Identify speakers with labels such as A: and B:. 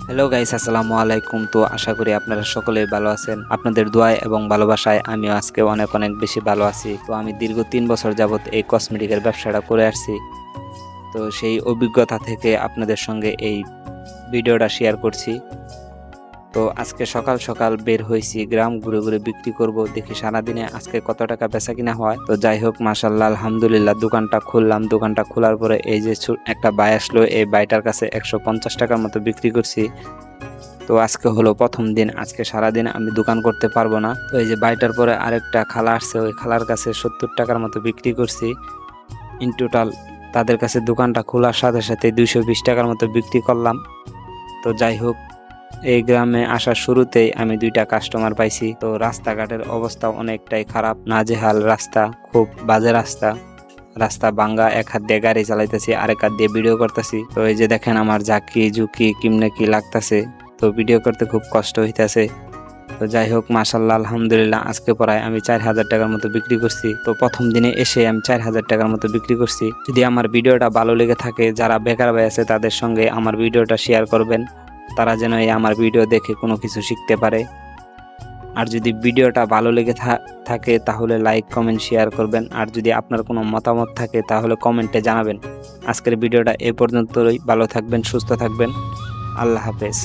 A: Hello guys, আসসালামু আলাইকুম। তো আশা করি আপনারা সকলেই ভালো আছেন। আপনাদের দোয়ায় এবং ভালোবাসায় আমিও আজকে অনেক অনেক বেশি ভালো আছি। তো আমি দীর্ঘ 3 বছর যাবত এই কসমেটিকের ব্যবসাটা করে আসছি। তো সেই অভিজ্ঞতা থেকে আপনাদের সঙ্গে এই ভিডিওটা শেয়ার করছি। তো আজকে সকাল সকাল বের হয়েছি, গ্রাম ঘুরে ঘুরে বিক্রি করব, দেখি সারাদিনে আজকে কত টাকা বেচা কিনা হয়। তো যাই হোক, মাশাল্লাহ আলহামদুলিল্লাহ, দোকানটা খুললাম। দোকানটা খোলার পরে এই যে একটা ভাই আসলো, এই ভাইটার কাছে 150 টাকার মতো বিক্রি করছি। তো আজকে হলো প্রথম দিন, আজকে সারাদিন আমি দোকান করতে পারবো না। তো এই যে বাইটার পরে আরেকটা খালা আসছে, ওই খালার কাছে 70 টাকার মতো বিক্রি করছি। ইন টোটাল তাদের কাছে দোকানটা খোলার সাথে সাথে 220 টাকার মতো বিক্রি করলাম। তো যাই হোক, এই গ্রামে আসার শুরুতেই আমি 2টা কাস্টমার পাইছি। তো রাস্তাঘাটের অবস্থা অনেকটাই খারাপ, নাজেহাল রাস্তা, খুব বাজে রাস্তা। রাস্তা ভাঙ্গা, এক হাত দিয়ে গাড়ি চালাইতেছি, আরেক হাত দিয়ে ভিডিও করতেছি। তো এই যে দেখেন আমার ঝাঁকি ঝুঁকি কিমনে কি লাগতেছে। তো ভিডিও করতে খুব কষ্ট হইতেছে। তো যাই হোক, মাশাল্লাহ আলহামদুলিল্লাহ, আজকে প্রায় আমি 4,000 টাকার মতো বিক্রি করছি। তো প্রথম দিনে এসে আমি 4,000 টাকার মতো বিক্রি করছি। যদি আমার ভিডিওটা ভালো লেগে থাকে, যারা বেকার ভাই আছে তাদের সঙ্গে আমার ভিডিওটা শেয়ার করবেন, তারা যেন এই আমার ভিডিও দেখে কোনো কিছু শিখতে পারে। আর যদি ভিডিওটা ভালো লেগে থাকে তাহলে লাইক কমেন্ট শেয়ার করবেন। আর যদি আপনার কোনো মতামত থাকে তাহলে কমেন্টে জানাবেন। আজকের ভিডিওটা এই পর্যন্তই। ভালো থাকবেন, সুস্থ থাকবেন। আল্লাহ হাফেজ।